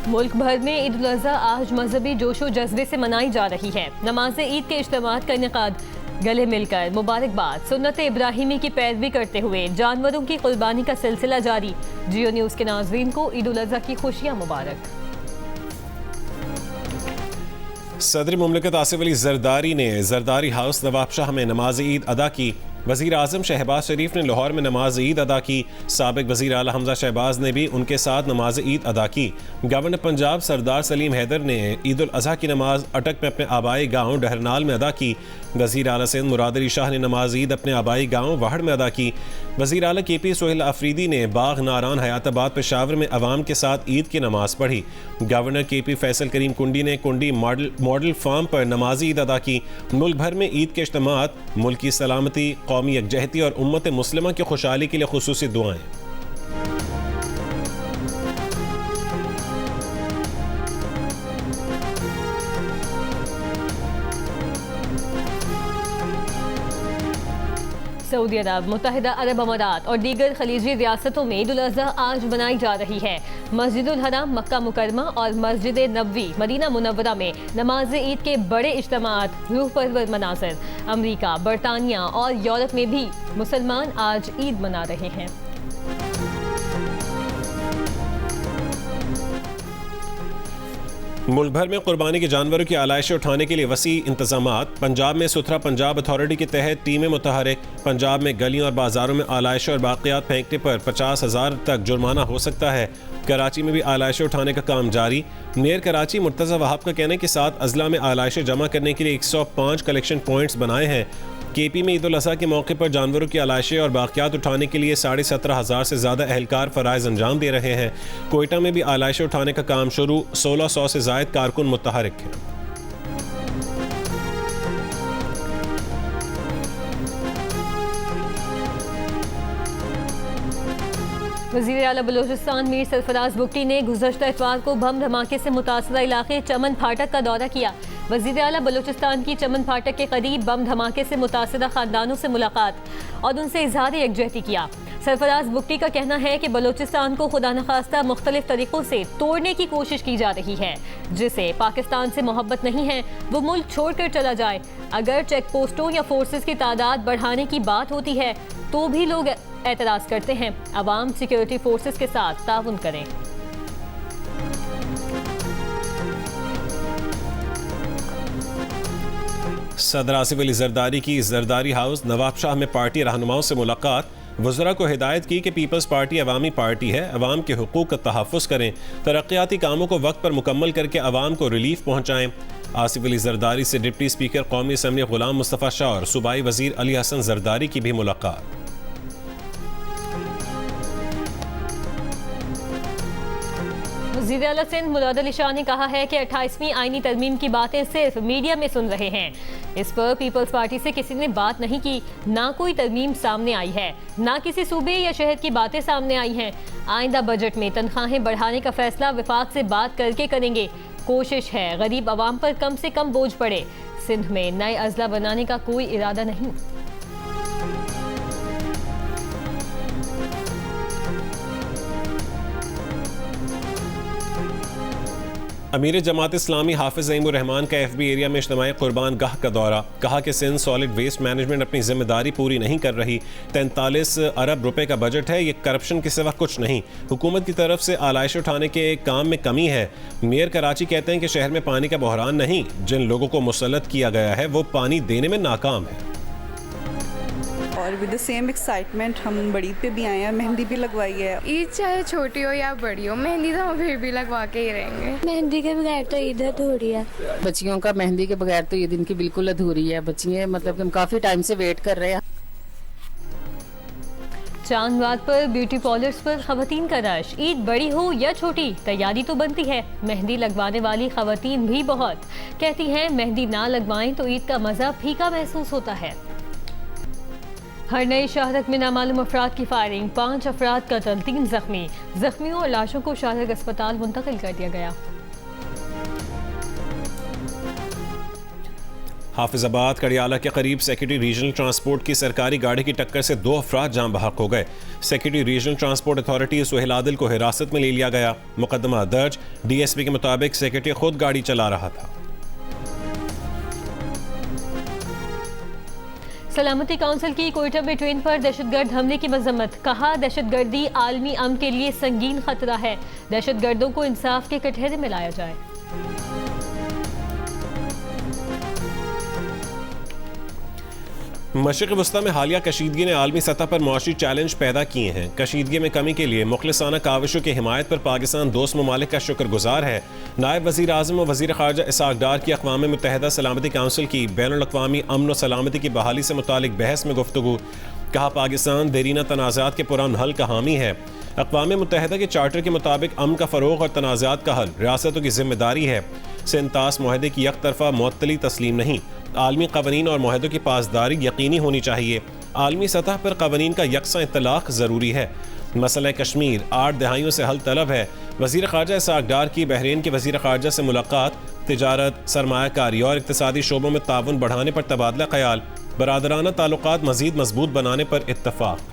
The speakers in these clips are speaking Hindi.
मुल्क भर में ईद उल अज़हा आज मजहबी जोशो जज्बे से मनाई जा रही है। नमाज ईद के इज्तिमात का इनेकाद, गले मिलकर मुबारकबाद, सुन्नत इब्राहिमी की पैरवी करते हुए जानवरों की कुर्बानी का सिलसिला जारी। जियो न्यूज़ के नाज़रीन को ईद उल अज़हा की खुशियाँ मुबारक। सदर मुमलिकत आसिफ अली जरदारी ने जरदारी हाउस नवाबशाह में नमाज ईद अदा की। वज़ीर आज़म शहबाज शरीफ ने लाहौर में नमाज ईद अदा की। साबिक वज़ीर आला हमजा शहबाज ने भी उनके साथ नमाज ईद अदा की। गवर्नर पंजाब सरदार सलीम हैदर ने ईद उल अज़हा की नमाज अटक में अपने आबाई गाँव डहरनाल में अदा की। वज़ीर आला सिंध मुराद अली शाह ने नमाज ईद अपने आबाई गाँव वाहड़ में अदा की। वज़ीर आला KP सोहेल अफरीदी ने बाग नारान हयाताबाद पेशावर में अवाम के साथ ईद की नमाज पढ़ी। गवर्नर KP फैसल करीम कुंडी ने कुंडी मॉडल फार्म पर नमाज ईद अदा की। मुल्क भर में ईद के इज्तिमात मुल्क की सलामती, कौमी यकजहती और उम्मत मुस्लिमा की खुशहाली के लिए खुसूसी दुआएं। सऊदी अरब, मुत्तहिदा अरब अमारात और दीगर खलीजी रियासतों में ईद उल अज़हा आज मनाई जा रही है। मस्जिदुल हराम मक्का मुकरमा और मस्जिद नबवी मदीना मुनव्वरा में नमाज ईद के बड़े इज्तिमात, रूह परवर मनाज़िर। अमरीका, बरतानिया और यूरोप में भी मुसलमान आज ईद मना रहे हैं। मुल्क भर में कुर्बानी के जानवरों की आलाइशें उठाने के लिए वसी इंतजामात। पंजाब में सुथरा पंजाब अथॉरिटी के तहत टीमें मुतहरिक। पंजाब में गलियों और बाजारों में आलाइशें और बाक़ियात फेंकने पर 50,000 तक जुर्माना हो सकता है। कराची में भी आलाइशें उठाने का काम जारी। मेयर कराची मुर्तज़ा वहाब का कहना है कि 7 अजला में आलाइशें जमा करने के लिए 105 कलेक्शन पॉइंट्स बनाए हैं। KP में ईद उल अज़हा के मौके पर जानवरों की आलाइशें और बाक़ियात उठाने के लिए 17,500 से ज़्यादा एहलकार फ़राइज़ अंजाम दे रहे हैं। कोयटा में भी आलाइशें उठाने का काम शुरू। 1600 से ज़ायद कारकुन मुतहरिक हैं। वज़ीर आला बलोचिस्तान मीर सरफराज बुगटी ने गुज़श्ता इतवार को बम धमाके से मुतासरा इलाके चमन फाटक का दौरा किया। वज़ीर आला बलोचिस्तान की चमन फाटक के करीब बम धमाके से मुतासरा ख़ानदानों से मुलाकात और उनसे इज़हार यकजहती किया। सरफराज बुगटी का कहना है कि बलोचिस्तान को खुदा नखास्ता मुख्तलिफ तरीक़ों से तोड़ने की कोशिश की जा रही है। जिसे पाकिस्तान से मोहब्बत नहीं है वो मुल्क छोड़ कर चला जाए। अगर चेक पोस्टों या फोर्सेस की तादाद बढ़ाने की बात होती है तो भी लोग एतराज़ करते हैं। अवाम सिक्योरिटी फोर्सेस के साथ ताउन करें। सदर आसिफ अली जरदारी की जरदारी हाउस नवाबशाह में पार्टी रहनुमाओं से मुलाकात। वज़रा को हिदायत की कि पीपल्स पार्टी अवामी पार्टी है, अवाम के हुकूक का तहफ़्फ़ुज़ करें, तरक्याती कामों को वक्त पर मुकम्मल करके अवाम को रिलीफ पहुँचाएँ। आसिफ अली जरदारी से डिप्टी स्पीकर कौमी असम्बली ग़ुलाम मुस्तफ़ा शाह और सूबाई वज़ीर अली हसन जरदारी की भी मुलाकात। वज़ीर आला सिंध मुराद अली शाह ने कहा है कि 28वीं आईनी तरमीम की बातें सिर्फ मीडिया में सुन रहे हैं। इस पर पीपल्स पार्टी से किसी ने बात नहीं की, ना कोई तरमीम सामने आई है, ना किसी सूबे या शहर की बातें सामने आई हैं। आइंदा बजट में तनख्वाहें बढ़ाने का फैसला विफाक से बात करके करेंगे। कोशिश है गरीब आवाम पर कम से कम बोझ पड़े। सिंध में नए अजला बनाने का कोई इरादा नहीं। अमीर जमात इस्लामी हाफिज़ ज़ईमुर रहमान का FB एरिया में इज्तिमाई कुर्बान गाह का दौरा। कहा कि सिंध सॉलिड वेस्ट मैनेजमेंट अपनी जिम्मेदारी पूरी नहीं कर रही। 43 अरब रुपए का बजट है, ये करप्शन के सिवा कुछ नहीं। हुकूमत की तरफ से आलाइश उठाने के काम में कमी है। मेयर कराची कहते हैं कि शहर में पानी का बहरान नहीं, जिन लोगों को मुसल्लत किया गया है वो पानी देने में नाकाम है। और विद द सेम एक्साइटमेंट हम बड़ी पे भी आए हैं, मेहंदी भी लगवाई है। ईद चाहे छोटी हो या बड़ी हो, मेहंदी तो हम फिर भी लगवा के ही रहेंगे। मेहंदी के बगैर तो ईद अधूरी है। बच्चियों का मेहंदी के बगैर तो ईद इनकी बिल्कुल अधूरी है। बच्चियाँ मतलब हम काफ़ी टाइम से वेट कर रहे हैं। चांद रात पर ब्यूटी पार्लर्स पर खवातीन का रश। ईद बड़ी हो या छोटी, तैयारी तो बनती है। मेहंदी लगवाने वाली खवातीन भी बहुत कहती हैं मेहंदी ना लगवाएं तो ईद का मज़ा फीका महसूस होता है। हर नई शहादत में नामालूम अफराद की फायरिंग, 5 अफराद कत्ल, 3 जख्मी। जख्मियों और लाशों को शाहजग अस्पताल मुंतकिल कर दिया गया। हाफिजाबाद कड़ियाला के करीब सेक्रेटरी रीजनल ट्रांसपोर्ट की सरकारी गाड़ी की टक्कर से 2 अफराद जान बहक हो गए। Secretary regional transport authority Suhail Adil को हिरासत में ले लिया गया। मुकदमा दर्ज। DSP के मुताबिक सेक्रेटरी खुद गाड़ी चला रहा था। सलामती काउंसिल की कोयटा में ट्रेन पर दहशतगर्द हमले की मजम्मत। कहा, दहशतगर्दी आलमी अमन के लिए संगीन खतरा है। दहशतगर्दों को इंसाफ के कटहरे में लाया जाए। मशरिक़ वस्ता में हालिया कशीदगी ने आलमी सतह पर मुआशी चैलेंज पैदा किए हैं। कशीदगी में कमी के लिए मुखलिसाना काविशों की हिमायत पर पाकिस्तान दोस्त ममालिक का शुक्रगुजार है। नायब वज़ीर आज़म और वज़ीर ख़ारजा इसहाक़ डार की अक़वाम मुत्तहिदा सलामती काउंसिल की बैनुल-अक़वामी अमन व सलामती की बहाली से मुतालिक बहस में गुफ्तगू। कहा, पाकिस्तान देरीना तनाज़ात के पुरअमन हल का हामी है। अक़वाम मुत्तहिदा के चार्टर के मुताबिक अमन का फ़रोग़ और तनाज़ात का हल रियासतों की जिम्मेदारी है। सिंतास मुआहदे की एक तरफ़ा मुअत्तली तस्लीम नहीं। आलमी क़वानीन और मुआहदों की पासदारी यकीनी होनी चाहिए। आलमी सतह पर क़वानीन का यकसा इत्तलाक़ ज़रूरी है। मसला कश्मीर 8 दहाइयों से हल तलब है। वज़ीर ख़ारजा इसहाक़ डार की बहरीन के वज़ीर ख़ारजा से मुलाकात। तिजारत, सरमायाकारी और इक़्तिसादी शोबों में ताउन बढ़ाने पर तबादला ख़याल। बरादराना ताल्लुकात मज़ीद मजबूत बनाने पर इत्तफ़ाक़।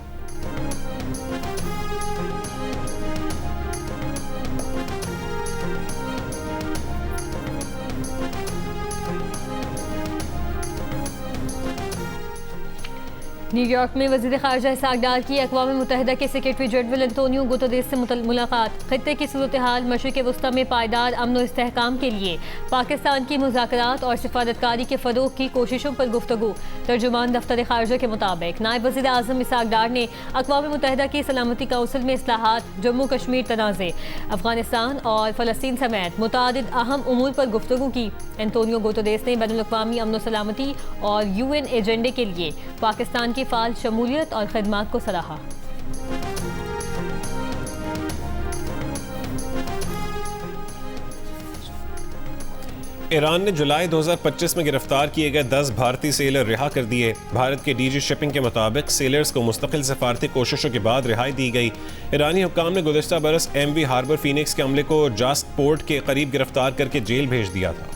न्यूयॉर्क में वज़ीर ख़ारजा इसहाक़ डार की अक़वाम मुत्तहिदा के सेक्रेटरी जनरल एंटोनियो गुतेरेस से मुलाकात। ख़ित्ते की सूरत हाल मशरिक़ वस्ता में पायदार अमन और इस्तेहकाम के लिए पाकिस्तान की मुज़ाकरात और सिफारतकारी के फ़रोग़ की कोशिशों पर गुफ्तगू। तर्जुमान दफ्तर ख़ारजा के मुताबिक नायब वज़ीर आज़म इसहाक़ डार ने अक़वाम मुत्तहिदा की सलामती काउंसिल में इस्लाहात, जम्मू कश्मीर तनाज़े, अफ़गानिस्तान और फ़लस्तीन समेत मुतादिद अहम उमूर पर गुफ्तगू की। एंटोनियो गुतेरेस ने बैनुल-अक़वामी अमन और सलामती और UN एजेंडे के लिए पाकिस्तान की फाल शमूलियत और खिदमात को सराहा। ईरान ने जुलाई 2025 में गिरफ्तार किए गए 10 भारतीय सेलर रिहा कर दिए। भारत के DG शिपिंग के मुताबिक सेलर्स को मुस्तकिल सफारती कोशिशों के बाद रिहाई दी गई। ईरानी हुक्काम ने गुज़िश्ता बरस MV हार्बर फीनिक्स के अमले को जास्ट पोर्ट के करीब गिरफ्तार करके जेल भेज दिया था।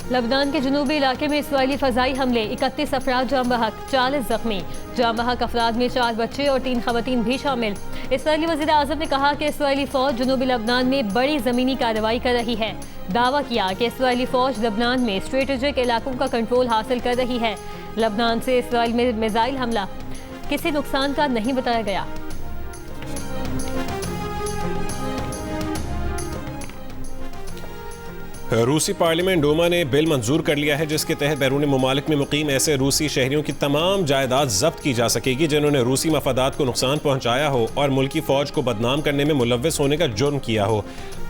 लबनान के जनूबी इलाके में इसराइली फ़ज़ाई हमले, 31 अफराद जाम बहक, 40 जख्मी। जाम बहक अफराद में 4 बच्चे और 3 ख़वातीन भी शामिल। इसराइली वज़ीर आज़म ने कहा कि इसराइली फ़ौज जनूबी लबनान में बड़ी ज़मीनी कार्रवाई कर रही है। दावा किया कि इसराइली फ़ौज लबनान में स्ट्रेटेजिक इलाकों का कंट्रोल हासिल कर रही है। लबनान से इसराइल में मिसाइल हमला किसी नुकसान का नहीं बताया गया। रूसी पार्लियामेंट डोमा ने बिल मंजूर कर लिया है जिसके तहत बैरून ममालिक में मुकीम ऐसे रूसी शहरियों की तमाम जायदाद जब्त की जा सकेगी जिन्होंने रूसी मफादात को नुकसान पहुंचाया हो और मुल्की फ़ौज को बदनाम करने में मुलव्वस होने का जुर्म किया हो।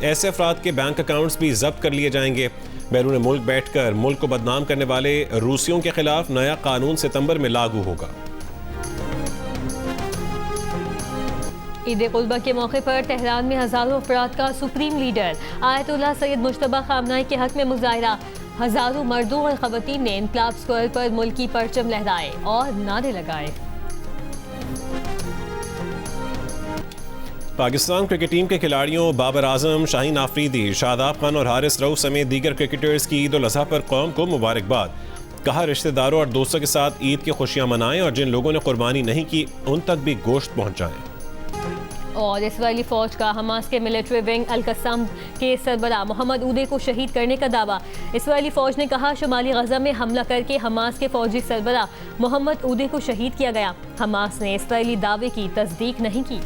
ऐसे अफराद के बैंक अकाउंट्स भी जब्त कर लिए जाएंगे। बैरून मुल्क बैठकर मुल्क को बदनाम करने वाले रूसियों के खिलाफ नया कानून सितंबर में लागू होगा। ईद कुर्बा के मौके पर तेहरान में हज़ारों अफराद का supreme leader Ayatollah Sayyid Mojtaba Khamenei के हक में मुजाहिरा। हज़ारों मर्दों और ख़वातीन ने इनकलाब स्क्वायर पर मुल्की परचम लहराए और नारे लगाए। पाकिस्तान क्रिकेट टीम के खिलाड़ियों बाबर आजम, शाहीन आफरीदी, शादाब खान और हारिस रऊफ समेत दीगर क्रिकेटर्स की ईद उल अज़हा पर कौम को मुबारकबाद। कहा, रिश्तेदारों और दोस्तों के साथ ईद की खुशियां मनाएं और जिन लोगों ने कुर्बानी नहीं की उन तक भी गोश्त पहुंचाएं। और इसराइली फ़ौज का हमास के मिलिट्री विंग अल-कस्साम के सरबराह मोहम्मद ऊदे को शहीद करने का दावा। इसराइली फ़ौज ने कहा, शुमाली गज़ा में हमला करके हमास के फ़ौजी सरबराह मोहम्मद ऊदे को शहीद किया गया। हमास ने इसराइली दावे की तस्दीक नहीं की।